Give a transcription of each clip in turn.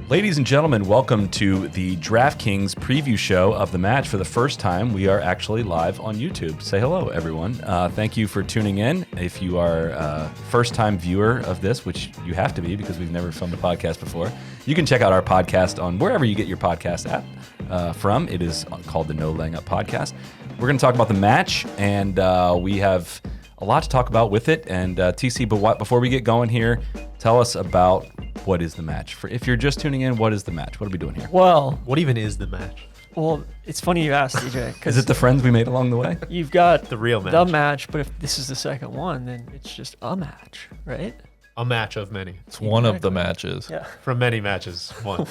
Ladies and gentlemen, welcome to the DraftKings preview show of the match. For the first time, we are actually live on YouTube. Say hello, everyone. Thank you for tuning in. If you are a first-time viewer of this, which you have to be because we've never filmed a podcast before, you can check out our podcast on wherever you get your podcast app from. It is called the No Laying Up Podcast. We're going to talk about the match, and we have a lot to talk about with it. And TC, but before we get going here, tell us about what is the match. If you're just tuning in, what is the match? What are we doing here? Well, what even is the match? Well, it's funny you asked, DJ. Is it the friends we made along the way? You've got the real match. The match, but if this is the second one, then it's just a match, right? A match of many. It's one of the matches. Yeah. From many matches, one.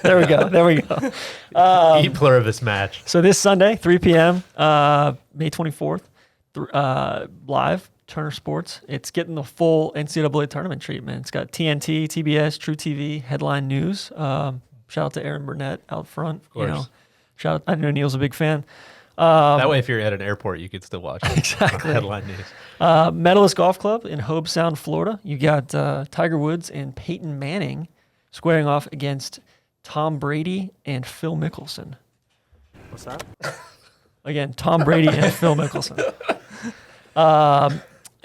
There we go. There we go. E pluribus match. So this Sunday, 3 p.m., May 24th, live. Turner Sports. It's getting the full NCAA tournament treatment. It's got TNT, TBS, True TV, Headline News. Shout out to Aaron Burnett out front. Of course. You know, shout out. I know Neil's a big fan. That way, if you're at an airport, you could still watch it. Exactly. Headline News. Medalist Golf Club in Hobe Sound, Florida. You got Tiger Woods and Peyton Manning squaring off against Tom Brady and Phil Mickelson. What's that? Again, Tom Brady and Phil Mickelson.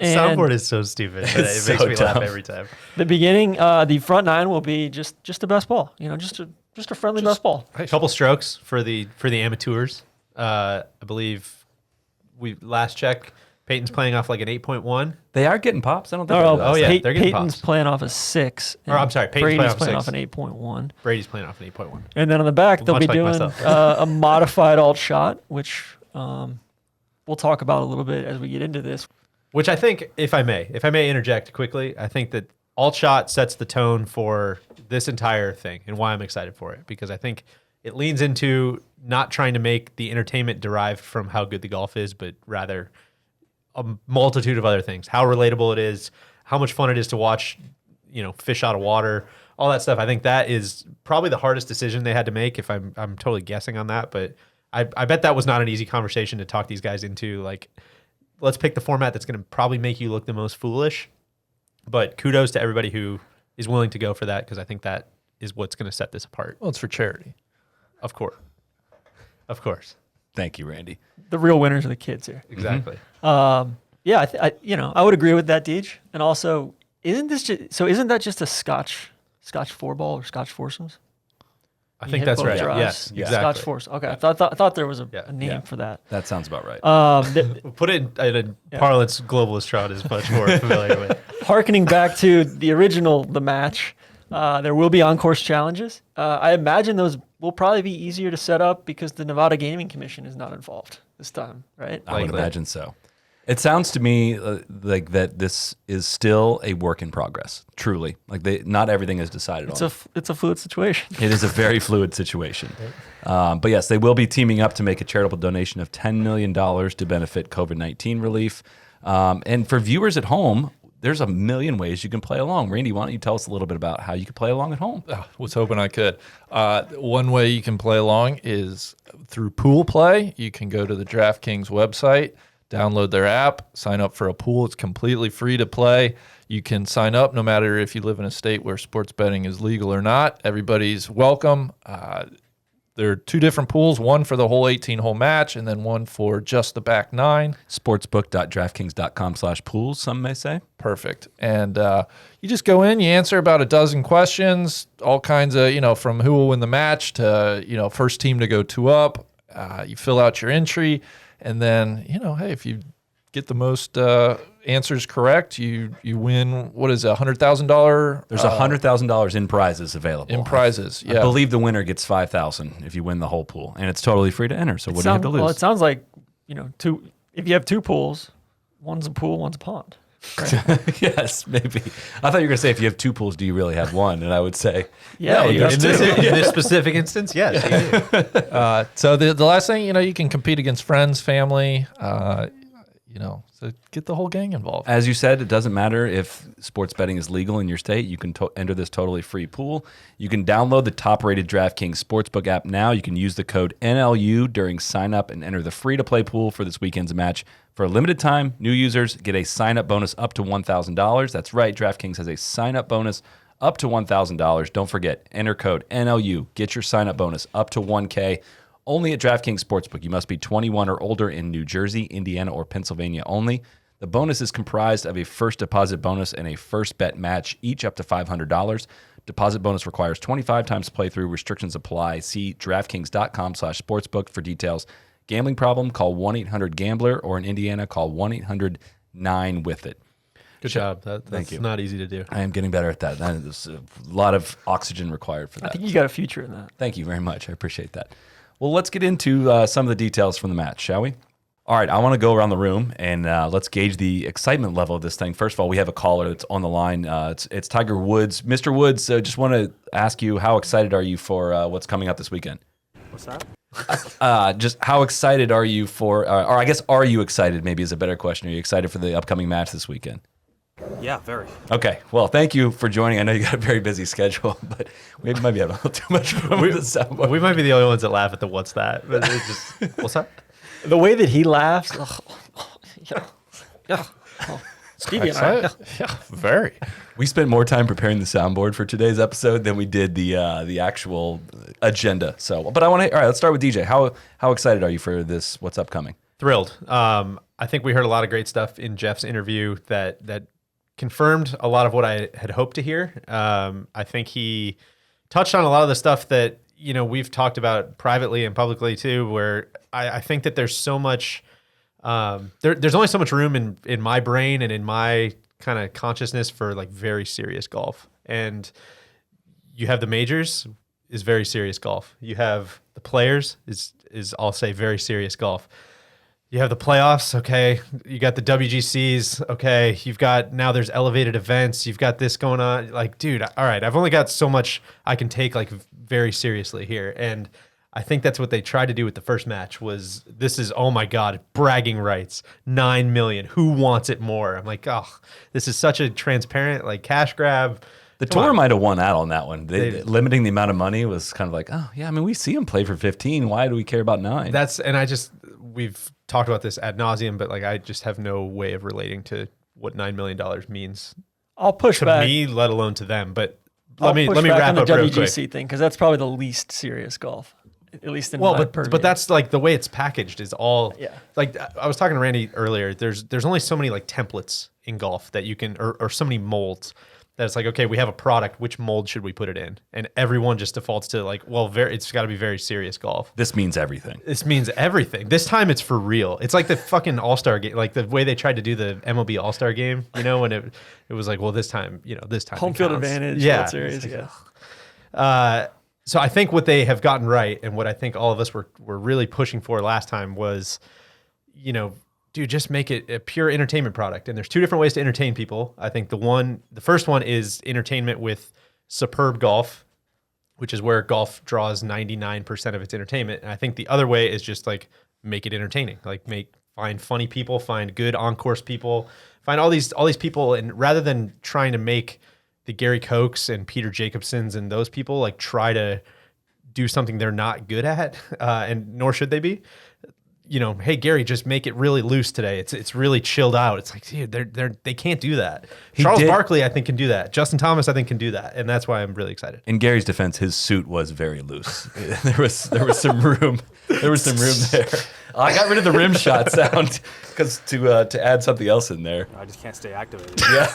Soundboard is so stupid. It makes so me laugh every time. The beginning, the front nine will be just a best ball. You know, just a friendly best ball. A couple strokes for the amateurs. I believe we last check. Peyton's playing off like an 8.1. They are getting pops. I don't think. Oh, yeah, they're getting Peyton's pops. playing off a 6. Or I'm sorry, Peyton's Brady's playing off off an 6. 8.1. Brady's playing off an 8.1. And then on the back, they'll Much be like doing myself. a modified alt shot, which we'll talk about a little bit as we get into this. Which I think, if I may interject quickly, I think that alt shot sets the tone for this entire thing and why I'm excited for it, because I think it leans into not trying to make the entertainment derived from how good the golf is, but rather a multitude of other things. How relatable it is, how much fun it is to watch, fish out of water, all that stuff. I think that is probably the hardest decision they had to make, if I'm totally guessing on that. But I bet that was not an easy conversation to talk these guys into. Like, let's pick the format that's going to probably make you look the most foolish. But kudos to everybody who is willing to go for that, because I think that is what's going to set this apart. Well, it's for charity. Of course. Of course. Thank you, Randy. The real winners are the kids here. Exactly. Yeah, I would agree with that, Deej. And also, isn't that just a Scotch 4-ball or Scotch foursomes? I think that's right. Yes, Yeah. exactly. Scotch fours. Okay, I thought there was a name Yeah. for that. That sounds about right. Put it in a parlance globalist Trout is much more familiar with. Harkening back to the original, the match, there will be on-course challenges. I imagine those will probably be easier to set up because the Nevada Gaming Commission is not involved this time, right? I would imagine so. It sounds to me like that this is still a work in progress. Truly, not everything is decided on. It's a fluid situation. It is a very fluid situation. But yes, they will be teaming up to make a charitable donation of $10 million to benefit COVID-19 relief. And for viewers at home, there's a million ways you can play along. Randy, why don't you tell us a little bit about how you can play along at home? Was hoping I could. One way you can play along is through pool play. You can go to the DraftKings website, download their app, sign up for a pool. It's completely free to play. You can sign up no matter if you live in a state where sports betting is legal or not. Everybody's welcome. There are two different pools, one for the whole 18-hole match and then one for just the back 9. Sportsbook.draftkings.com/pools, some may say. Perfect. And you just go in, you answer about a dozen questions, all kinds of, from who will win the match to, first team to go 2 up. You fill out your entry. And then, hey, if you get the most answers correct, you win, what is it, $100,000? There's $100,000 in prizes available. In prizes, yeah. I believe the winner gets $5,000 if you win the whole pool, and it's totally free to enter. So what do you have to lose? Well, it sounds like, if you have 2 pools, one's a pool, one's a pond. Right? Yes, maybe. I thought you were going to say if you have 2 pools, do you really have one? And I would say, Yeah, no, you there's have 2. In this specific instance, yes. So the last thing, you can compete against friends, family, so get the whole gang involved. As you said, it doesn't matter if sports betting is legal in your state. You can enter this totally free pool. You can download the top-rated DraftKings Sportsbook app now. You can use the code NLU during sign-up and enter the free-to-play pool for this weekend's match. For a limited time, new users get a sign-up bonus up to $1,000. That's right, DraftKings has a sign-up bonus up to $1,000. Don't forget, enter code NLU. Get your sign-up bonus up to $1K. Only at DraftKings Sportsbook. You must be 21 or older in New Jersey, Indiana, or Pennsylvania only. The bonus is comprised of a first deposit bonus and a first bet match, each up to $500. Deposit bonus requires 25 times playthrough. Restrictions apply. See DraftKings.com/sportsbook for details. Gambling problem? Call 1-800-GAMBLER, or in Indiana, call 1-800-9-WITH-IT. Good job. That's Thank you. not easy to do. I am getting better at that. There's a lot of oxygen required for I that. think you got a future in that. Thank you very much. I appreciate that. Well, let's get into some of the details from the match, shall we? All right, I want to go around the room and let's gauge the excitement level of this thing. First of all, we have a caller that's on the line. It's Tiger Woods. Mr. Woods, just want to ask you, how excited are you for what's coming up this weekend? What's that? Just how excited are you for, or I guess, are you excited, maybe is a better question. Are you excited for the upcoming match this weekend? Yeah, very. Okay, well, thank you for joining. I know you got a very busy schedule, but we might be having a little too much fun with the soundboard. We might be the only ones that laugh at the what's that. But it's just, what's that? The way that he laughs, Stevie and I. Yeah, very. We spent more time preparing the soundboard for today's episode than we did the actual agenda. So, but I want to. All right, let's start with DJ. How excited are you for this? What's upcoming? Thrilled. I think we heard a lot of great stuff in Jeff's interview that confirmed a lot of what I had hoped to hear. I think he touched on a lot of the stuff that we've talked about privately and publicly too, where I think that there's so much. There's only so much room in my brain and in my kind of consciousness for like very serious golf. And you have the majors is very serious golf. You have the players is I'll say very serious golf. You have the playoffs, okay. You got the WGCs, okay. You've got now there's elevated events. You've got this going on. Like, dude, all right. I've only got so much I can take like very seriously here, and I think that's what they tried to do with the first match. Was this is oh my god, bragging rights, 9 million. Who wants it more? I'm like, oh, this is such a transparent like cash grab. The tour might have won out on that one. Limiting the amount of money was kind of like, oh yeah, I mean we see him play for 15. Why do we care about 9? We've talked about this ad nauseum, but like I just have no way of relating to what $9 million means I'll push to back. me, let alone to them. But I'll let me push back wrap on the up real quick. WGC thing because that's probably the least serious golf, at least in Well, my but purview. that's like the way it's packaged is all. Yeah. Like I was talking to Randy earlier. There's only so many like templates in golf that you can, or so many molds that it's like, okay, we have a product. Which mold should we put it in? And everyone just defaults to like, well, it's got to be very serious golf. This means everything. This means everything. This time it's for real. It's like the fucking All-Star game, like the way they tried to do the MLB All-Star game, when it was like, well, this time home field counts. advantage, Yeah. World Series, yeah. So I think what they have gotten right, and what I think all of us were really pushing for last time was, dude, just make it a pure entertainment product. And there's two different ways to entertain people. I think the first one is entertainment with superb golf, which is where golf draws 99% of its entertainment. And I think the other way is just like make it entertaining, like find funny people, find good on-course people, find all these people, and rather than trying to make the Gary Kochs and Peter Jacobsons and those people like try to do something they're not good at, and nor should they be. Hey Gary, just make it really loose today. It's really chilled out. It's like, dude, they can't do that. Charles Barkley, I think, can do that. Justin Thomas, I think, can do that, and that's why I'm really excited. In Gary's defense, his suit was very loose. there was some room. There was some room there. I got rid of the rim shot sound because to add something else in there. I just can't stay activated. Yeah,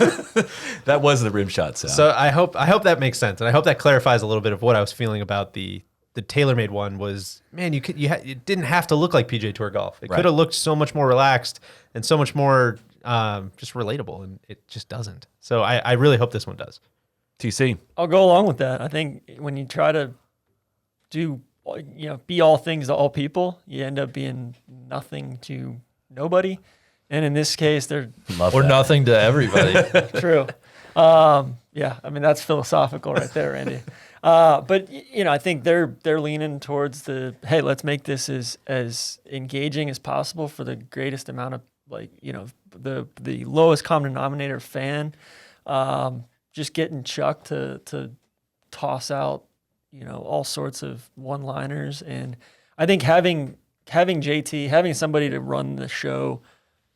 that was the rim shot sound. So I hope that makes sense, and I hope that clarifies a little bit of what I was feeling about the TaylorMade one. Was, man, it didn't have to look like PGA Tour golf. It Right. could have looked so much more relaxed and so much more just relatable, and it just doesn't. So I really hope this one does. TC. I'll go along with that. I think when you try to do, be all things to all people, you end up being nothing to nobody. And in this case, they're Love Or that. nothing to everybody. true. Yeah, I mean, that's philosophical right there, Randy. But I think they're leaning towards hey, let's make this as engaging as possible for the greatest amount of the lowest common denominator fan. Just getting Chuck to toss out all sorts of one-liners, and I think having JT, having somebody to run the show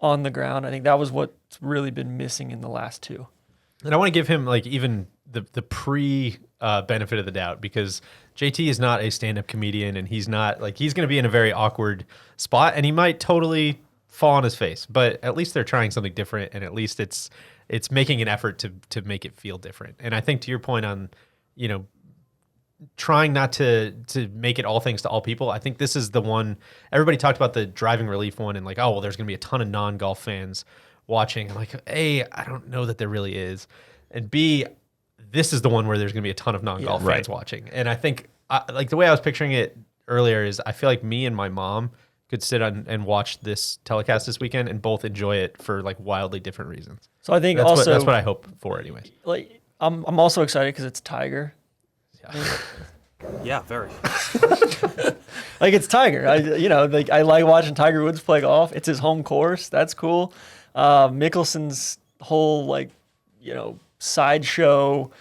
on the ground, I think that was what's really been missing in the last two. And I want to give him like even the pre benefit of the doubt, because JT is not a stand-up comedian, and he's not like, he's going to be in a very awkward spot, and he might totally fall on his face. But at least they're trying something different, and at least it's making an effort to make it feel different. And I think to your point on, trying not to make it all things to all people, I think this is the one. Everybody talked about the driving relief one and like, oh well, there's going to be a ton of non-golf fans watching. I'm like, A, I don't know that there really is, and B, this is the one where there's going to be a ton of non-golf fans watching. And I think like the way I was picturing it earlier is I feel like me and my mom could sit on and watch this telecast this weekend and both enjoy it for like wildly different reasons. So I think that's what I hope for anyway. Like I'm also excited because it's Tiger. Yeah, very. Like it's Tiger. I like watching Tiger Woods play golf. It's his home course. That's cool. Mickelson's whole sideshow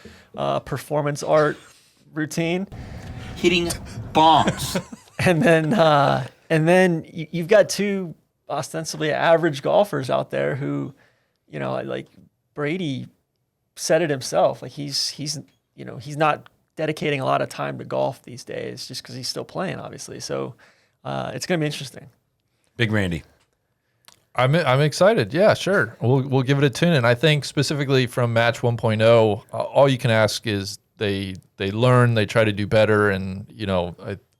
performance art routine, hitting bombs. and then you've got two ostensibly average golfers out there who, like Brady said it himself. Like he's not dedicating a lot of time to golf these days just because he's still playing, obviously. So it's going to be interesting. Big Randy. I'm excited. Yeah, sure. We'll give it a tune. And I think specifically from match 1.0, all you can ask is they learn, they try to do better. And,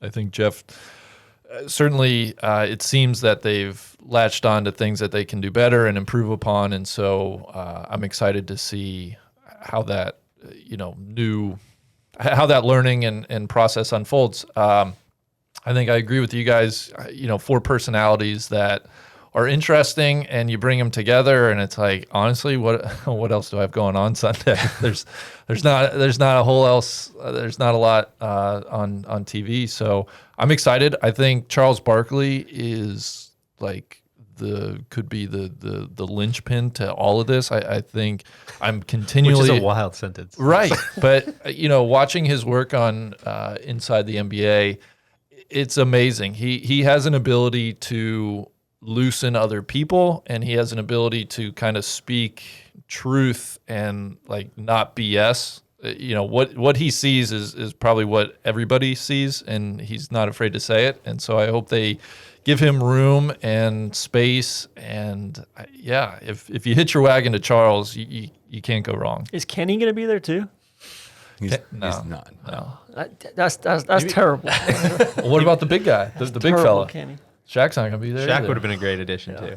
I think Jeff, certainly it seems that they've latched on to things that they can do better and improve upon. And so I'm excited to see how that, how that learning and process unfolds. I think I agree with you guys, 4 personalities that are interesting, and you bring them together, and it's like, honestly, what else do I have going on Sunday? There's not a whole else. There's not a lot on TV. So I'm excited. I think Charles Barkley is like could be the linchpin to all of this. I think I'm continually, which is a wild sentence, right? But watching his work on Inside the NBA, it's amazing. He has an ability to loosen other people, and he has an ability to kind of speak truth and like not BS. What he sees is probably what everybody sees, and he's not afraid to say it. And so I hope they give him room and space. And if you hitch your wagon to Charles, you can't go wrong. Is Kenny going to be there too? He's not. No. That's terrible. Well, what about the big guy, the big Terrible, fella? Kenny. Shaq's not going to be there. Shaq either. would have been a great addition too.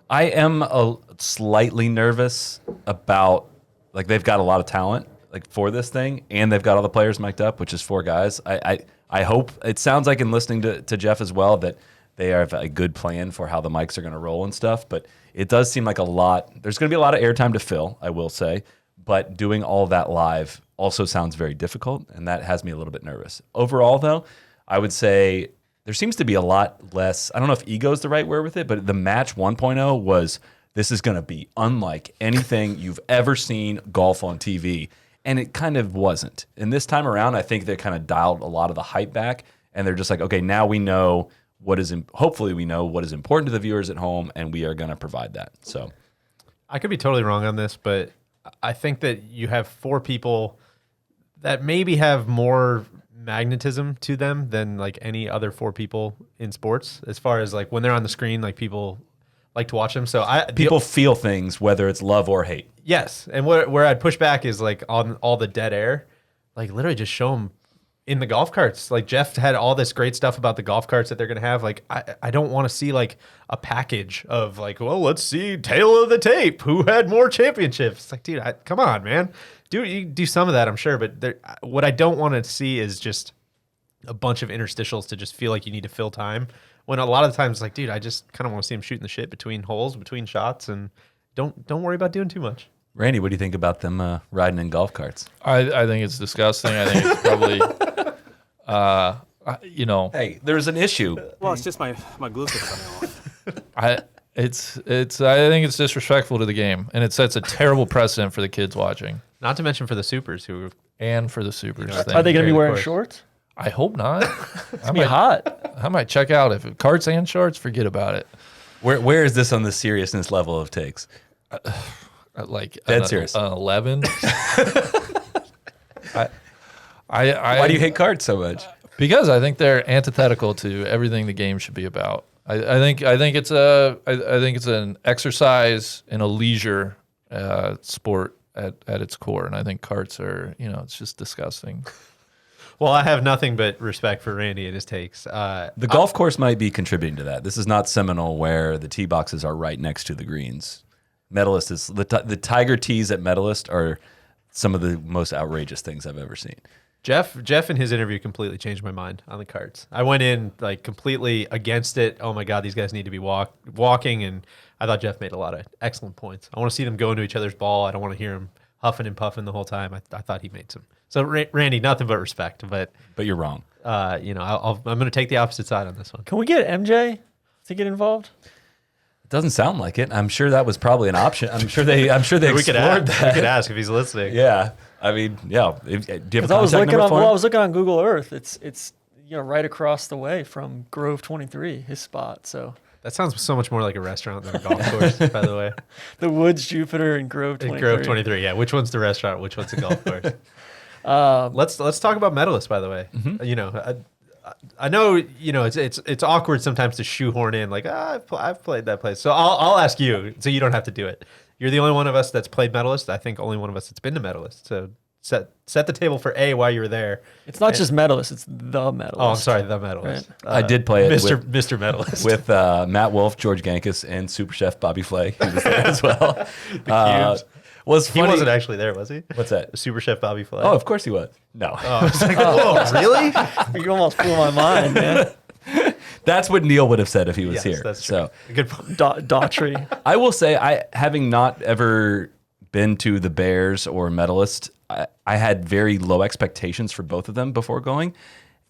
I am slightly nervous about, like, they've got a lot of talent like for this thing, and they've got all the players mic'd up, which is 4 guys. I hope, it sounds like in listening to Jeff as well, that they have a good plan for how the mics are going to roll and stuff, but it does seem like there's going to be a lot of airtime to fill, I will say, but doing all that live also sounds very difficult, and that has me a little bit nervous. Overall, though, I would say there seems to be a lot less, I don't know if ego is the right word with it, but the match 1.0 was, this is going to be unlike anything you've ever seen golf on TV. And it kind of wasn't. And this time around, I think they kind of dialed a lot of the hype back, and they're just like, okay, now we know hopefully we know what is important to the viewers at home, and we are going to provide that. So I could be totally wrong on this, but I think that you have 4 people that maybe have more magnetism to them than like any other 4 people in sports, as far as like when they're on the screen, like people like to watch them. So people feel things, whether it's love or hate. Yes. And where I'd push back is like on all the dead air, like literally just show them in the golf carts. Like Jeff had all this great stuff about the golf carts that they're going to have. Like, I don't want to see like a package of like, well, let's see tail of the tape. Who had more championships? It's like, dude, come on, man. You do some of that, I'm sure. But what I don't want to see is just a bunch of interstitials to just feel like you need to fill time. When a lot of the times, like, dude, I just kind of want to see him shooting the shit between holes, between shots, and don't worry about doing too much. Randy, what do you think about them riding in golf carts? I think it's disgusting. I think it's probably, Hey, there's an issue. Well, it's just my glucose coming off. I think it's disrespectful to the game, and it sets a terrible precedent for the kids watching. Not to mention for the supers who And for the supers. Are they going to be wearing course. shorts? I hope not. It's going to be hot. I might check out if carts and shorts. Forget about it. Where is this on the seriousness level of takes? like Dead serious. An 11. Why do you hate cards so much? Because I think they're antithetical to everything the game should be about. I think it's an exercise in a leisure sport at its core, and I think carts are, it's just disgusting. Well, I have nothing but respect for Randy and his takes. The golf course might be contributing to that. This is not Seminole where the tee boxes are right next to the greens. Medalist is the Tiger tees at Medalist are some of the most outrageous things I've ever seen. Jeff in his interview completely changed my mind on the carts. I went in like completely against it. Oh my God, these guys need to be walking, and I thought Jeff made a lot of excellent points. I want to see them go into each other's ball. I don't want to hear him huffing and puffing the whole time. I thought he made some. So Randy, nothing but respect, but you're wrong. I'm going to take the opposite side on this one. Can we get MJ to get involved? It doesn't sound like it. I'm sure that was probably an option. I'm sure they explored that. We could ask if he's listening. Yeah. I mean, yeah. Do you have a contact I was looking number for him? I was looking on Google Earth. It's right across the way from Grove 23, his spot. So That sounds so much more like a restaurant than a golf course, by the way. the Woods, Jupiter, and Grove 23. Grove 23, yeah. Which one's the restaurant? Which one's the golf course? Let's talk about medalists, by the way. Mm-hmm. I know it's awkward sometimes to shoehorn in like I've played that place. So I'll ask you, so you don't have to do it. You're the only one of us that's played medalist. I think only one of us that's been to medalist. So set the table for A while you were there. It's not just medalist; it's the medalist. Oh, I'm sorry, the medalist. I did play it Mr. Medalist with Matt Wolf, George Gankus, and Super Chef Bobby Flay. He was there as well. Was He funny. wasn't actually there, was he? What's that? Super Chef Bobby Flay. Oh, of course he was. No. I was like, whoa, really? You almost blew my mind, man. That's what Neil would have said if he was Yes, here. that's true. So Good point. Daughtry. I will say, having not ever been to the Bears or Medalist, I had very low expectations for both of them before going,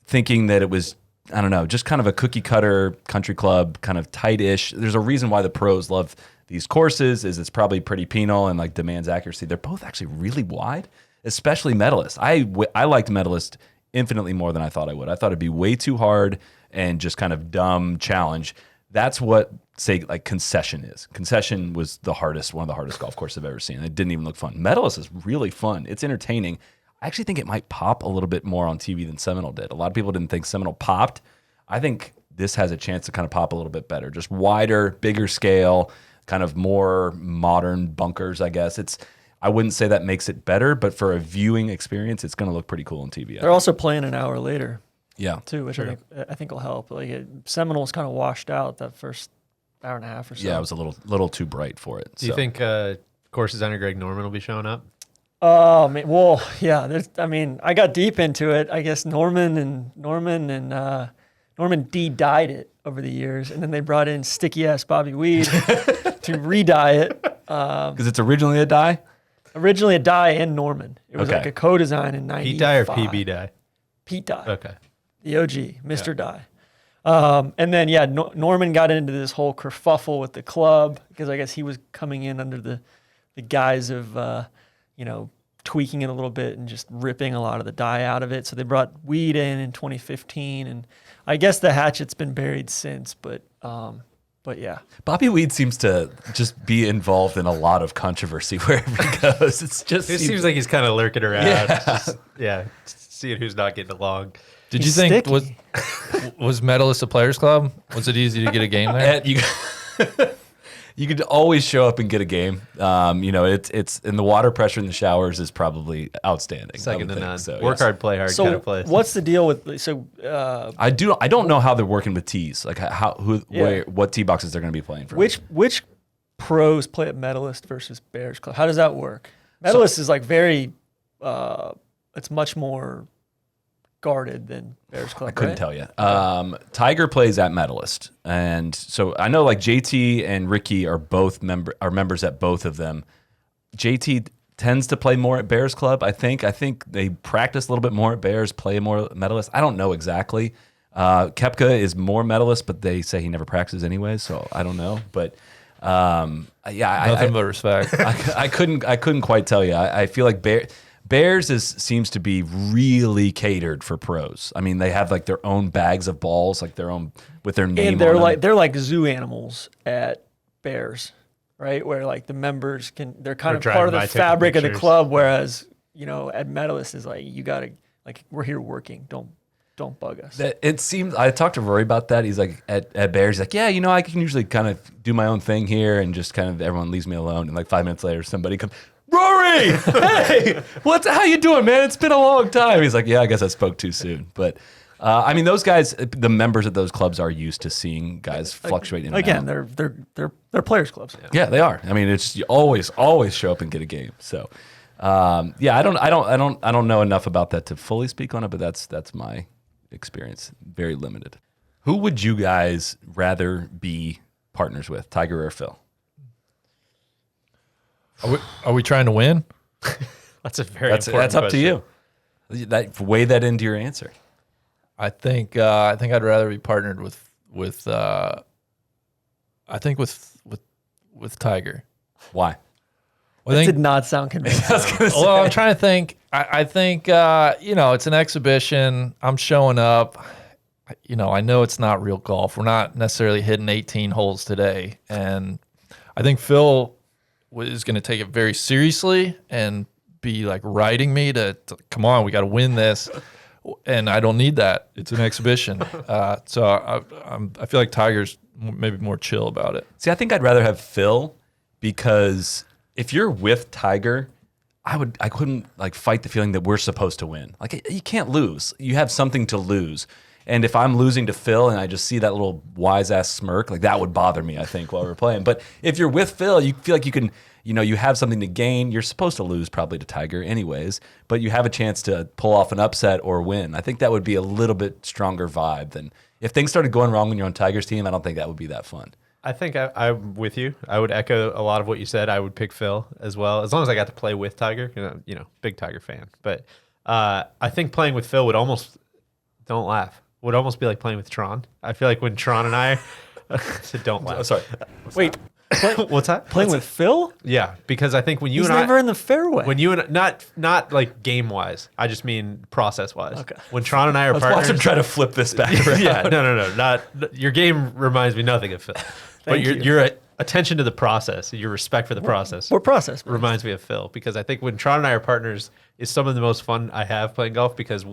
thinking that it was, I don't know, just kind of a cookie cutter country club, kind of tight-ish. There's a reason why the pros love these courses, is it's probably pretty penal and like demands accuracy. They're both actually really wide, especially Medalist. I liked Medalist infinitely more than I thought I would. I thought it'd be way too hard and just kind of dumb challenge. That's what, say, like Concession is. Concession was one of the hardest golf courses I've ever seen. It didn't even look fun. Medalist is really fun. It's entertaining. I actually think it might pop a little bit more on TV than Seminole did. A lot of people didn't think Seminole popped. I think this has a chance to kind of pop a little bit better. Just wider, bigger scale, kind of more modern bunkers, I guess. I wouldn't say that makes it better, but for a viewing experience, it's going to look pretty cool on TV. They're also playing an hour later. Yeah, too, which I think will help. Like Seminole's kind of washed out that first hour and a half or so. Yeah, it was a little too bright for it. Do you think course designer Greg Norman will be showing up? Oh man, well, yeah. I got deep into it. I guess Norman D dyed it over the years, and then they brought in sticky ass Bobby Weed to re-dye it. Because it's originally a dye? Originally a dye and Norman. It was Okay. like a co-design in 95. Pete dye or PB dye? Pete dye. Okay. The OG, Mr. Dye. And then, Norman got into this whole kerfuffle with the club because I guess he was coming in under the guise of, tweaking it a little bit and just ripping a lot of the dye out of it. So they brought Weed in 2015, and I guess the hatchet's been buried since, but yeah. Bobby Weed seems to just be involved in a lot of controversy wherever he goes. It seems like he's kind of lurking around. Yeah. Seeing who's not getting along. Did He's you think sticky. was Medalist a players club? Was it easy to get a game there? You could always show up and get a game. It's and the water pressure in the showers is probably outstanding. Second to none. So, Work yes. hard, play hard So kind of place. what's the deal with I don't know how they're working with tees. Like what tee boxes they're going to be playing for. which pros play at Medalist versus Bears Club? How does that work? Medalist is like very it's much more guarded than Bears Club. I couldn't right? tell you. Tiger plays at Medalist, and so I know like JT and Ricky are both members at both of them. JT tends to play more at Bears Club. I think they practice a little bit more at Bears, play more at Medalist. I don't know exactly. Koepka is more Medalist, but they say he never practices anyway, so I don't know. But Nothing but respect. I couldn't quite tell you. I feel like Bears seems to be really catered for pros. I mean, they have like their own bags of balls, like their own with their name. And they're on them. like zoo animals at Bears. right? Where like the members they're kind Or of driving part of by, the taking fabric of the pictures. club, whereas at Medalist is like, you gotta, like, we're here working. Don't bug us. It seems, I talked to Rory about that. He's like, at Bears, he's like, yeah, I can usually kind of do my own thing here and just kind of everyone leaves me alone. And like 5 minutes later, somebody comes, Rory, hey, how you doing, man? It's been a long time. He's like, yeah, I guess I spoke too soon. But I mean, those guys, the members of those clubs are used to seeing guys fluctuate in and Again, out. they're players clubs. Yeah, they are. I mean, it's you always show up and get a game. So, yeah, I don't know enough about that to fully speak on it, but that's my experience. Very limited. Who would you guys rather be partners with, Tiger or Phil? Are we trying to win? That's a very That's important up to question. you. Weigh that into your answer. I think I'd rather be partnered with Tiger. Why? Well, That I did think, not sound convincing. well, I'm trying to think. I think it's an exhibition. I'm showing up. I know it's not real golf. We're not necessarily hitting 18 holes today, and I think Phil is going to take it very seriously and be like riding me to come on, we got to win this. And I don't need that. It's an exhibition. So I feel like Tiger's maybe more chill about it. See, I think I'd rather have Phil because if you're with Tiger, I couldn't like fight the feeling that we're supposed to win. Like you can't lose. You have something to lose. And if I'm losing to Phil and I just see that little wise ass smirk, like that would bother me, I think, while we're playing. But if you're with Phil, you feel like you can, you have something to gain. You're supposed to lose probably to Tiger anyways, but you have a chance to pull off an upset or win. I think that would be a little bit stronger vibe than if things started going wrong when you're on Tiger's team. I don't think that would be that fun. I think I'm with you. I would echo a lot of what you said. I would pick Phil as well, as long as I got to play with Tiger. Big Tiger fan. But I think playing with Phil would almost, don't laugh, would almost be like playing with Tron. I feel like when Tron and I, don't laugh. Sorry. Wait, What's that? playing with Phil? Yeah, because I think when you He's and never I, in the fairway. when you and not like game wise, I just mean process wise. Okay. When Tron and I are Let's watch partners, him try to flip this back around. yeah, no, not your game reminds me nothing of Phil, but your attention to the process, your respect for the process We're process. reminds me of Phil, because I think when Tron and I are partners is some of the most fun I have playing golf, because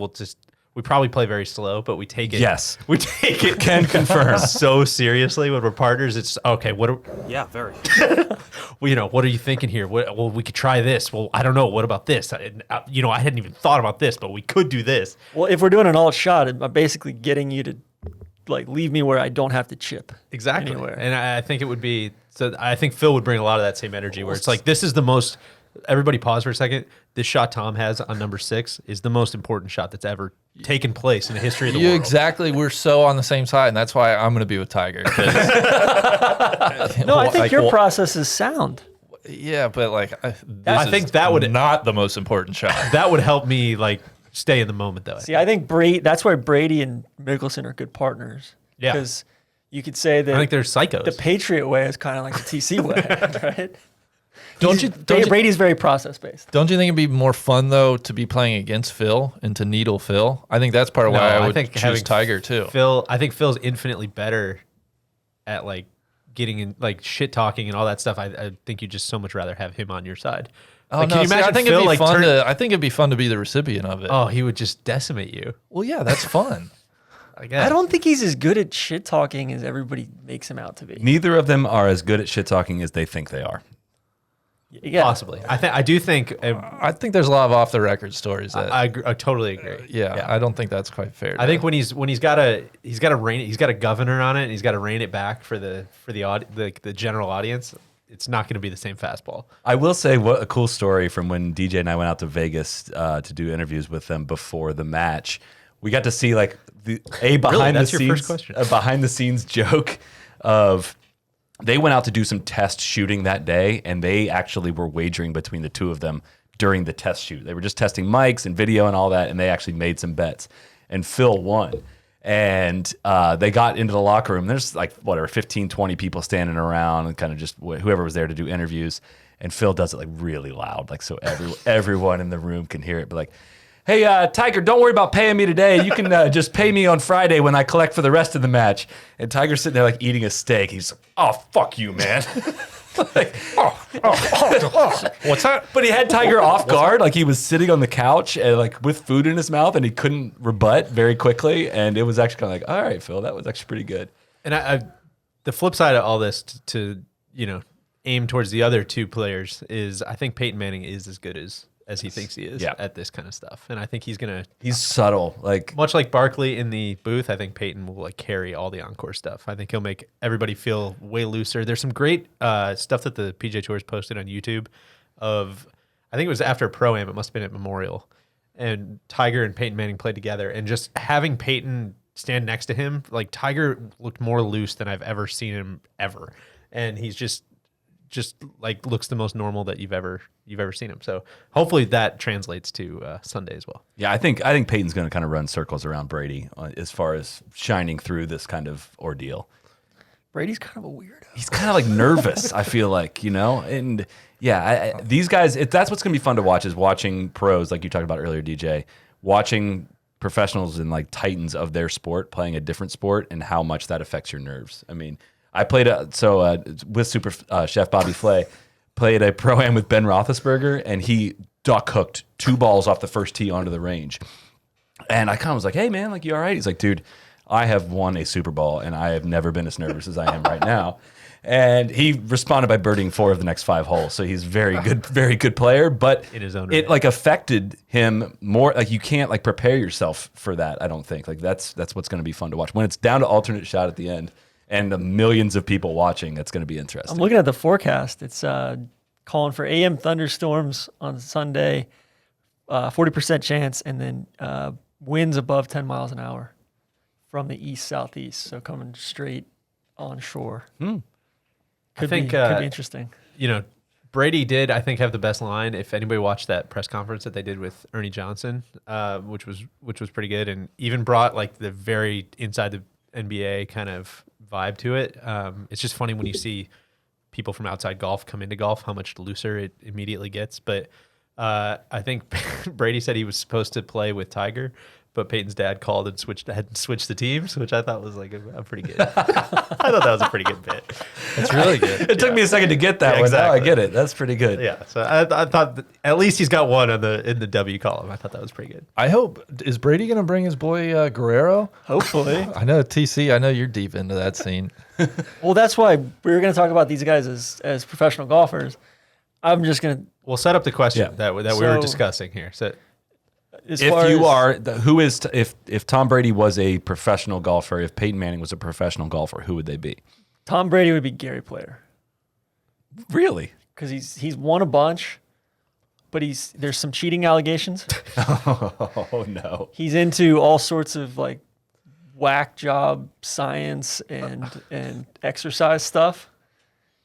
we probably play very slow, but we take it. Yes. we take it. Can confirm. So seriously when we're partners. It's okay. Yeah, very. Well, what are you thinking here? Well, we could try this. Well, I don't know. What about this? I hadn't even thought about this, but we could do this. Well, if we're doing an alt shot, I'm basically getting you to like leave me where I don't have to chip. Exactly. Anywhere. And I think it would be, so I think Phil would bring a lot of that same energy where it's like, this is the most, everybody pause for a second. This shot Tom has on number 6 is the most important shot that's ever taken place in the history of the world. Exactly. We're so on the same side, and that's why I'm going to be with Tiger. No, I think your process is sound. Yeah, but like I think that would not the most important shot. That would help me like stay in the moment though. See, I think that's why Brady and Mickelson are good partners. Yeah. Because you could say that I think they're psychos. the Patriot way is kind of like the TC way, right? Don't you Brady's very process based. Don't you think it'd be more fun though to be playing against Phil and to needle Phil? I think that's part of why I would think choose having Tiger too. I think Phil's infinitely better at like getting in like shit talking and all that stuff. I think you'd just so much rather have him on your side. Oh Like, no! can you imagine I think Phil it'd be like fun turn- I think it'd be fun to be the recipient of it. Oh, he would just decimate you. Well, yeah, that's fun. I guess. I don't think he's as good at shit talking as everybody makes him out to be. Neither of them are as good at shit talking as they think they are. Yeah. Possibly. I do think. I think there's a lot of off the record stories that. I totally agree. yeah, I don't think that's quite fair. I think when he's got a governor on it, and he's got to rein it back for the general audience. It's not going to be the same fastball. I will say what a cool story from when DJ and I went out to Vegas to do interviews with them before the match. We got to see like behind That's the your scenes first question? a behind the scenes joke of they went out to do some test shooting that day, and they actually were wagering between the two of them during the test shoot. They were just testing mics and video and all that, and they actually made some bets. And Phil won. And they got into the locker room. There's like, 15, 20 people standing around and kind of just whoever was there to do interviews. And Phil does it like really loud, like so everyone in the room can hear it. But like, hey, Tiger, don't worry about paying me today. You can just pay me on Friday when I collect for the rest of the match. And Tiger's sitting there like eating a steak. He's like, oh, fuck you, man. What's that? But he had Tiger off guard. Like he was sitting on the couch and like with food in his mouth and he couldn't rebut very quickly. And it was actually kind of like, all right, Phil, that was actually pretty good. And the flip side of all this to aim towards the other two players is I think Peyton Manning is as good as he thinks he is at this kind of stuff. And I think he's subtle. Like much like Barkley in the booth, I think Peyton will like carry all the encore stuff. I think he'll make everybody feel way looser. There's some great stuff that the PGA Tour's posted on YouTube of, I think it was after Pro-Am, it must have been at Memorial, and Tiger and Peyton Manning played together, and just having Peyton stand next to him, like Tiger looked more loose than I've ever seen him ever. And he's just like looks the most normal that you've ever seen him. So hopefully that translates to Sunday as well. Yeah, I think Peyton's going to kind of run circles around Brady as far as shining through this kind of ordeal. Brady's kind of a weirdo. He's kind of like nervous, I feel like, and yeah, these guys, that's what's going to be fun to watch is watching pros, like you talked about earlier, DJ, watching professionals and like titans of their sport playing a different sport and how much that affects your nerves. I mean, I played with Super Chef Bobby Flay, played a Pro-Am with Ben Roethlisberger, and he duck hooked 2 balls off the first tee onto the range. And I kind of was like, hey, man, like, you all right? He's like, dude, I have won a Super Bowl, and I have never been as nervous as I am right now. And he responded by birdieing 4 of the next 5 holes. So he's very good player. But in his own it like affected him more. Like you can't like prepare yourself for that, I don't think. Like that's what's going to be fun to watch. When it's down to alternate shot at the end, and the millions of people watching, it's going to be interesting. I'm looking at the forecast. It's calling for AM thunderstorms on Sunday, 40% chance, and then winds above 10 miles an hour from the east-southeast, so coming straight onshore. Could be interesting. Brady did, I think, have the best line. If anybody watched that press conference that they did with Ernie Johnson, which was pretty good, and even brought like the very inside the NBA kind of vibe to it. It's just funny when you see people from outside golf come into golf, how much looser it immediately gets. But I think Brady said he was supposed to play with Tiger, but Peyton's dad called and switched the teams, which I thought was like a pretty good. I thought that was a pretty good bit. It's really good. It took me a second to get that one. Now I get it. That's pretty good. Yeah, so I thought that at least he's got one in the W column. I thought that was pretty good. I hope, is Brady going to bring his boy Guerrero? Hopefully. I know, TC, I know you're deep into that scene. Well, that's why we were going to talk about these guys as professional golfers. I'm just going to. We'll set up the question that we were So- discussing here. So If Tom Brady was a professional golfer, if Peyton Manning was a professional golfer, who would they be? Tom Brady would be Gary Player Really? because he's won a bunch, but there's some cheating allegations. Oh no. He's into all sorts of like whack job science and exercise stuff.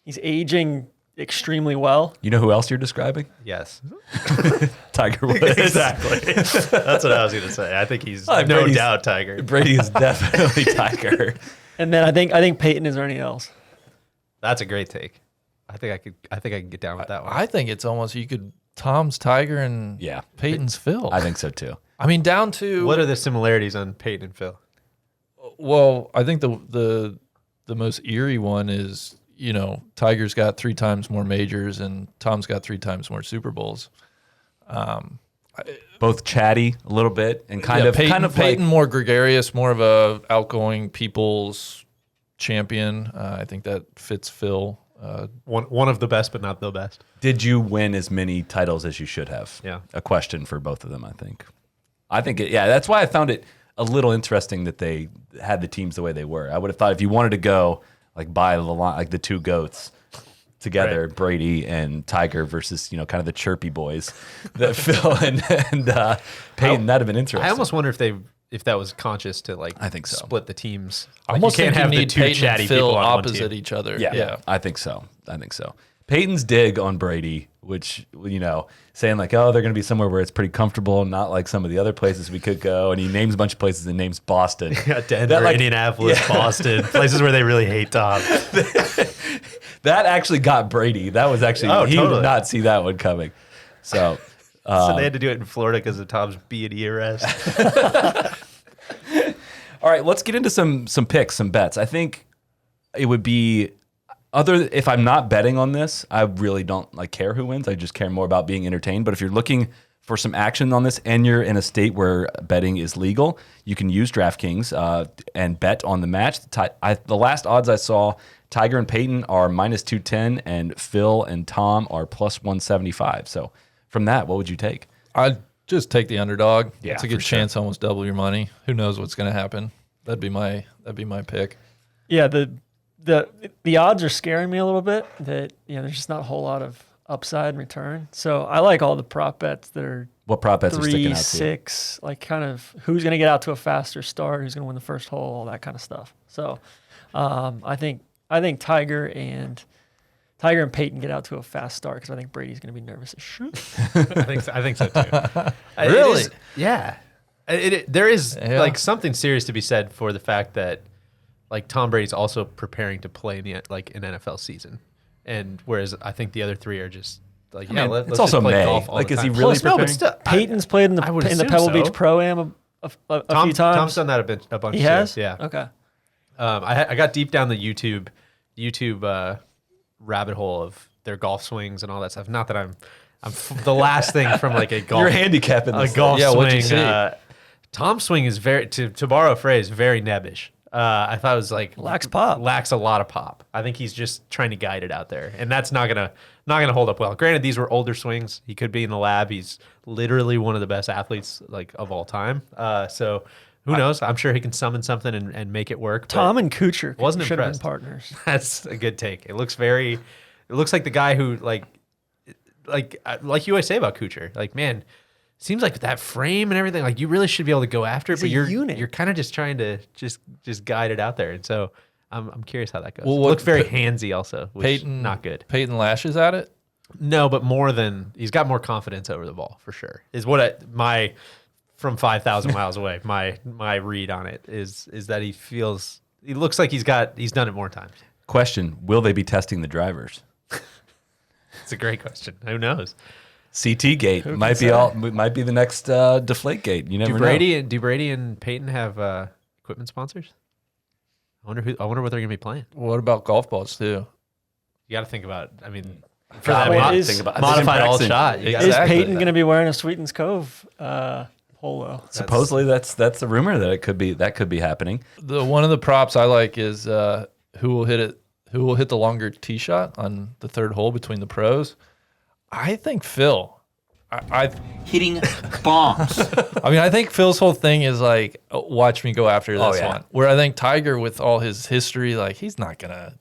He's aging extremely well. You know who else you're describing? yes, Tiger Woods. exactly. That's what I was going to say. I think he's no Brady's- doubt Tiger. Brady is definitely Tiger. And then I think Peyton is Ernie Els. That's a great take. I think I can get down with that one. I think it's almost Tom's Tiger and Yeah. Peyton's Phil. I think so too. I mean, down to What are the similarities on Peyton and Phil? well, I think the most eerie one is Tiger's got 3 times more majors and Tom's got 3 times more Super Bowls. Both chatty a little bit and kind of Peyton more gregarious, more of a outgoing people's champion. I think that fits Phil. One of the best, but not the best. Did you win as many titles as you should have? Yeah. A question for both of them, I think. That's why I found it a little interesting that they had the teams the way they were. I would have thought if you wanted to go like by the line, like the 2 GOATs together, Right. Brady and Tiger versus, kind of the chirpy boys that Phil and Peyton, that'd have been interesting. I almost wonder if that was conscious to like I think so. split the teams. I Like, almost you can't think have you the need 2 Peyton chatty and Phil people on one opposite team. each other. Yeah, I think so. Peyton's dig on Brady, which, saying like, oh, they're going to be somewhere where it's pretty comfortable, not like some of the other places we could go. And he names a bunch of places and names Boston. Yeah, Denver, Indianapolis, Boston, places where they really hate Tom. That actually got Brady. That was actually, he totally. did not see that one coming. So, So they had to do it in Florida because of Tom's B&E arrest. all right, let's get into some picks, some bets. I think it would be if I'm not betting on this, I really don't care who wins. I just care more about being entertained. But if you're looking for some action on this and you're in a state where betting is legal, you can use DraftKings and bet on the match. The last odds I saw, Tiger and Peyton are -210 and Phil and Tom are +175. So from that, what would you take? I'd just take the underdog. Yeah, it's a good for sure. chance to almost double your money. Who knows what's going to happen? That'd be my pick. Yeah, the odds are scaring me a little bit. That there's just not a whole lot of upside and return. So I like all the prop bets that are What prop bets are 3, sticking out to you? 6, like kind of who's going to get out to a faster start, who's going to win the first hole, all that kind of stuff. So I think Tiger and Peyton get out to a fast start because I think Brady's going to be nervous as shit. I think so too. Really? Yeah. There is something serious to be said for the fact that Tom Brady's also preparing to play in the an NFL season, and whereas I think the other three are just let's it's also just play May. golf all the Is he time. really Plus, no, but preparing? still, Peyton's played in I would the assume Pebble so. Beach Pro-Am a few times. Tom's done that a bunch. He too. has? Yeah. Okay. I got deep down the YouTube rabbit hole of their golf swings and all that stuff. Not that I'm the last thing from a golf. You're handicapping a this golf Yeah, swing. what'd you see? Tom's swing is very, to borrow a phrase, very nebbish. I thought it was Lacks pop. Lacks a lot of pop. I think he's just trying to guide it out there, and that's not gonna hold up well. Granted, these were older swings. He could be in the lab. He's literally one of the best athletes of all time. So who knows? I'm sure he can summon something and make it work. but Tom and Kuchar wasn't should have been impressed. partners. That's a good take. It looks like the guy who like you always say about Kuchar. Man, seems like with that frame and everything, you really should be able to go after it, He's but a you're unit. kind of just trying to just guide it out there. And so I'm curious how that goes. Well, It looks very handsy also, which Peyton not good. Peyton lashes at it. No, but he's got more confidence over the ball for sure. Is what from 5,000 miles away, my read on it is that he looks like he's done it more times. Question: will they be testing the drivers? It's a great question. Who knows? CT gate might be the next deflate gate. You never know. Do Brady and Peyton have equipment sponsors? I wonder what they're gonna be playing. What about golf balls too? You got to think about. I mean, For that Wait, mod- is- think about- modified all Braxton- shot. You Exactly. Is gotta- Peyton going to be wearing a Sweetens Cove polo? Supposedly that's a rumor that could be happening. One of the props I like is who will hit it. Who will hit the longer tee shot on the third hole between the pros? I think Phil. I Hitting bombs. I think Phil's whole thing is watch me go after this yeah. one. Where I think Tiger, with all his history, he's not gonna,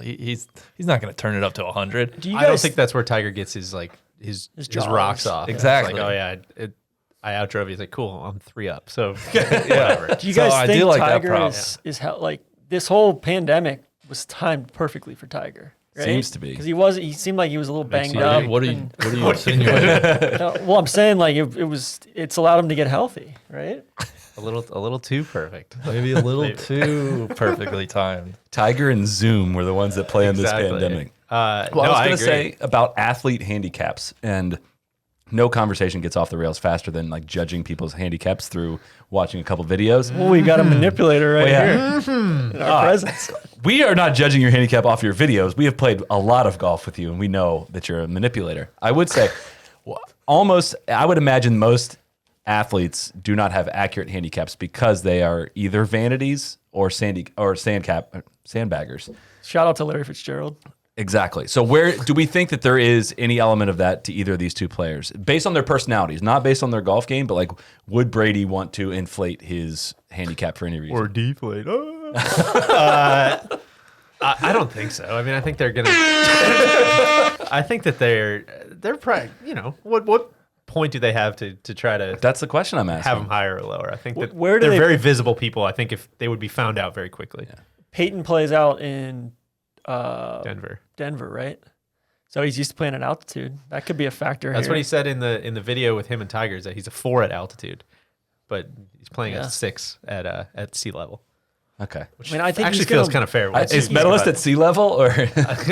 he's not gonna turn it up to 100. Do you I don't guys think that's where Tiger gets his jaws. rocks off. Exactly. It's like, oh yeah, I outdrove you. He's like, cool, I'm 3 up. So whatever. Do you So guys I think do like that Tiger prop. is how this whole pandemic was timed perfectly for Tiger? Right? Seems to be. Because he seemed like he was a little Makes banged you up. think. What are you insinuating? Well, I'm saying it's allowed him to get healthy, right? a little too perfect. Maybe a little too perfectly timed. Tiger and Zoom were the ones that play in this Exactly. pandemic. Well, Well, I was going to agree. say about athlete handicaps, and no conversation gets off the rails faster than judging people's handicaps through watching a couple videos. Well, we got a manipulator right yeah. here in our presence. We are not judging your handicap off your videos. We have played a lot of golf with you, and we know that you're a manipulator. I would say, I would imagine most athletes do not have accurate handicaps because they are either vanities or sandbaggers. Shout out to Larry Fitzgerald. Exactly. So where do we think that there is any element of that to either of these two players based on their personalities, not based on their golf game, but would Brady want to inflate his handicap for any reason? Or deflate. I don't think so. I mean, I think they're gonna. I think that they're probably. What point do they have to try to That's the question I'm asking. have them higher or lower? I think that Where do they're they- very visible people. I think if they would be found out very quickly. Peyton plays out in Denver. right? So he's used to playing at altitude. That could be a factor. That's here. what he said in the video with him and Tiger, is that he's a 4 at altitude, but he's playing Yeah. at 6 at sea level. Okay. I mean, I think Actually he's feels gonna, kind of fair. Is medalist at sea level or?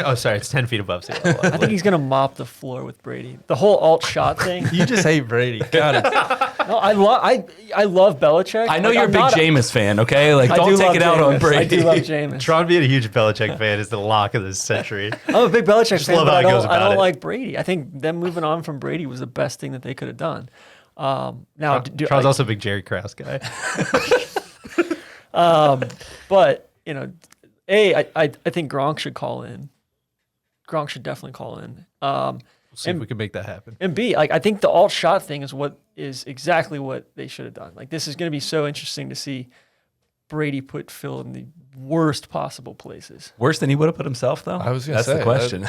Oh, sorry, it's 10 feet above sea level. I think he's gonna mop the floor with Brady. The whole alt shot thing. You just hate Brady. God, No, I love Belichick. I know Like, you're a I'm big not- Jameis fan, okay? Like, I don't do take love it out on Jameis. Brady. I do love Jameis. Tron being a huge Belichick fan is the lock of this century. I'm a big Belichick fan, love but how I he goes don't, I about don't it. like Brady. I think them moving on from Brady was the best thing that they could have done. Now, Tron's also a big Jerry Krause guy. but I think Gronk should call in. Gronk should definitely call in. We'll see if And- we can make that happen. And B, I think the alt shot thing is exactly what they should have done. Like, this is going to be so interesting to see Brady put Phil in the worst possible places. Worse than he would have put himself, though? I was gonna That's say, the question.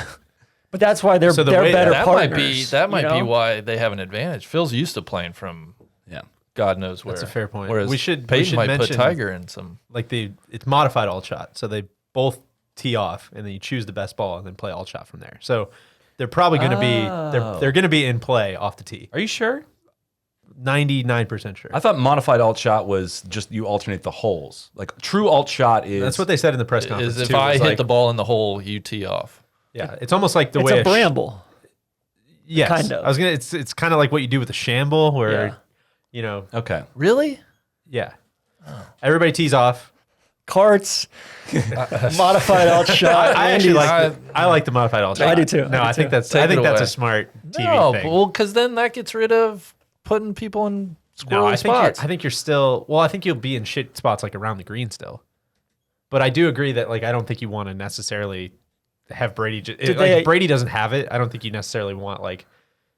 But that's why they're So the they're way- better that partners. might be you know? why they have an advantage. Phil's used to playing from yeah. God knows where. That's a fair point. Whereas We should Peyton might put mention- Tiger in some. Like it's modified all shot. So they both tee off and then you choose the best ball and then play all shot from there. So they're probably going to be they're going to be in play off the tee. Are you sure? 99% sure. I thought modified alt shot was just you alternate the holes. Like true alt shot is. That's what they said in the press conference. Is if too, I was hit like- the ball in the hole, you tee off. Yeah, it's almost like the It's way a bramble. Yes, kind of. I was gonna. It's kind of like what you do with a shamble, where Yeah. you know, Okay. Really? yeah, everybody tees off. Carts, modified alt shot. I actually Randy's- I like the modified all shot. I do too. No, I do I think too. that's Take it a away. smart TV No, thing. well, because then that gets rid of putting people in No, squirrely spots. I think you're still. Well, I think you'll be in shit spots like around the green still. But I do agree that like I don't think you want to necessarily have Brady. they- If Brady doesn't have it, I don't think you necessarily want like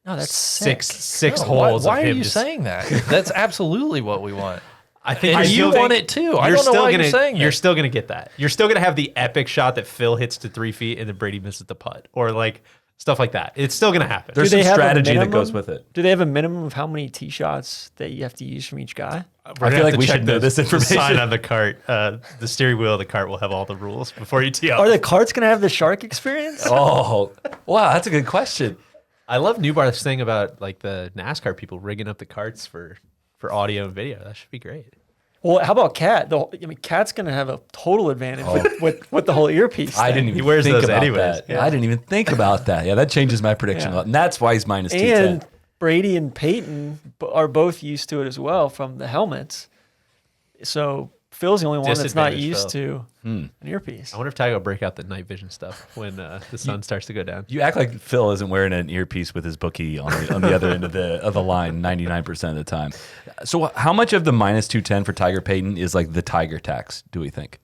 No, that's six sick. six No, why holes. why of are him you just, saying that? That's absolutely what we want. I think And you're you still- want it too. I you're don't know still why gonna, you're saying You're that. still gonna get that. You're still gonna have the epic shot that Phil hits to 3 feet and then Brady misses the putt, or like stuff like that. It's still gonna happen. There's Do they some have a strategy that minimum? goes with it. Do they have a minimum of how many tee shots that you have to use from each guy? We're I gonna feel have like to we check should know the- this the information. sign on the cart. The steering wheel of the cart will have all the rules before you tee off. Are the carts going to have the shark experience? Oh, wow. That's a good question. I love Newbarth's thing about like the NASCAR people rigging up the carts for audio and video. That should be great. Well, how about Cat? Cat's going to have a total advantage with the whole earpiece. I thing. didn't even He wears think those about anyways, that. yeah. I didn't even think about that. Yeah, that changes my prediction a Yeah. lot. And that's why he's minus And 210. Brady and Peyton are both used to it as well from the helmets. So Phil's the only one that's not Disadvantage used Phil. to an earpiece. I wonder if Tiger will break out the night vision stuff when the sun starts to go down. You act like Phil isn't wearing an earpiece with his bookie on the other end of the line 99% of the time. So how much of the minus 210 for Tiger Payton is like the Tiger tax, do we think?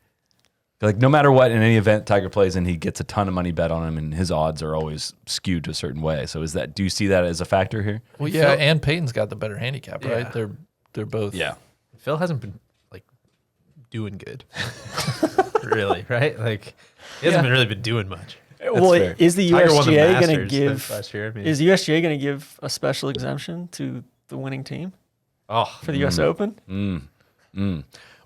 Like no matter what, in any event Tiger plays in, he gets a ton of money bet on him and his odds are always skewed to a certain way. So do you see that as a factor here? Well, yeah, and Peyton's got the better handicap, right? Yeah. They're both. Yeah. Phil hasn't been like doing good, really, right? Like he hasn't really been doing much. Well, fair. is the Tiger won the USGA going to Masters give last year. I mean, is the USGA going to give a special exemption to the winning team oh, for the US Open?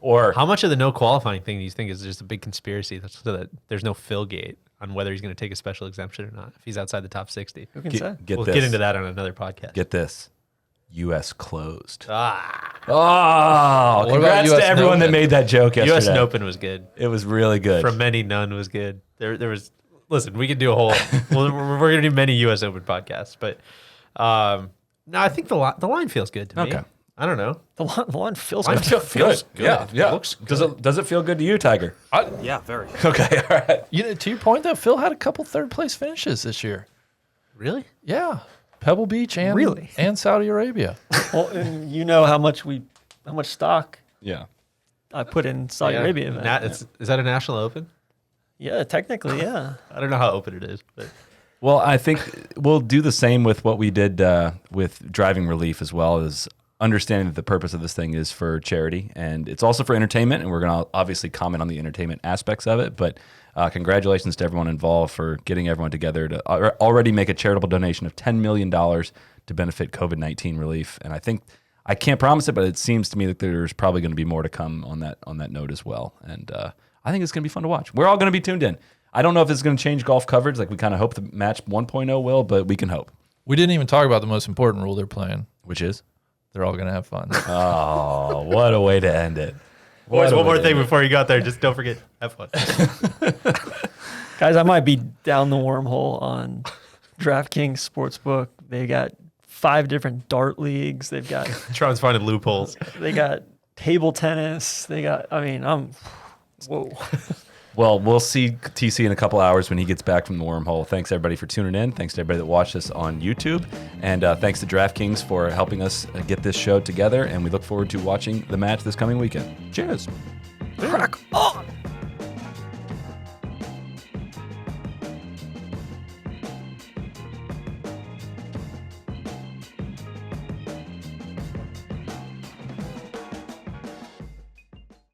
Or how much of the no qualifying thing do you think is just a big conspiracy so that there's no Phil gate on whether he's going to take a special exemption or not if he's outside the top 60? Who can say? We'll this. get into that on another podcast. Get this. U.S. closed. Ah, Oh, What about congrats US to everyone that Open? made that joke yesterday. U.S. Open was good. It was really good. From many, none was good. There was. Listen, we could do a whole. we're going to do many U.S. Open podcasts, but no, I think the line feels good to me. Okay. I don't know. The line feels Line good. feels good. Yeah, yeah. It looks Does it feel good to you, Tiger? Yeah, very. Okay, all right. You know, to your point though, Phil had a couple third place finishes this year. Really. Yeah, Pebble Beach and Really? and Saudi Arabia. Well, and you know how much stock Yeah. I put in Saudi Yeah. Arabia event. Is that a national open? Yeah, technically, yeah. I don't know how open it is, but Well, I think we'll do the same with what we did with driving relief, as well as understanding that the purpose of this thing is for charity and it's also for entertainment. And we're going to obviously comment on the entertainment aspects of it. But congratulations to everyone involved for getting everyone together to already make a charitable donation of $10 million to benefit COVID-19 relief. And I can't promise it, but it seems to me that there's probably going to be more to come on that note as well. And I think it's going to be fun to watch. We're all going to be tuned in. I don't know if it's going to change golf coverage. Like we kind of hope the match 1.0 will, but we can hope. We didn't even talk about the most important rule they're playing. Which is? They're all going to have fun. Oh, what a way to end it. Boys, one more thing What a before you go out there. Just don't forget, have fun. Guys, I might be down the wormhole on DraftKings Sportsbook. They got 5 different dart leagues. They've got Tron's finding loopholes. they got table tennis. They got. I mean, whoa. Well, we'll see TC in a couple hours when he gets back from the wormhole. Thanks, everybody, for tuning in. Thanks to everybody that watched us on YouTube. And thanks to DraftKings for helping us get this show together. And we look forward to watching the match this coming weekend. Cheers. Crack on.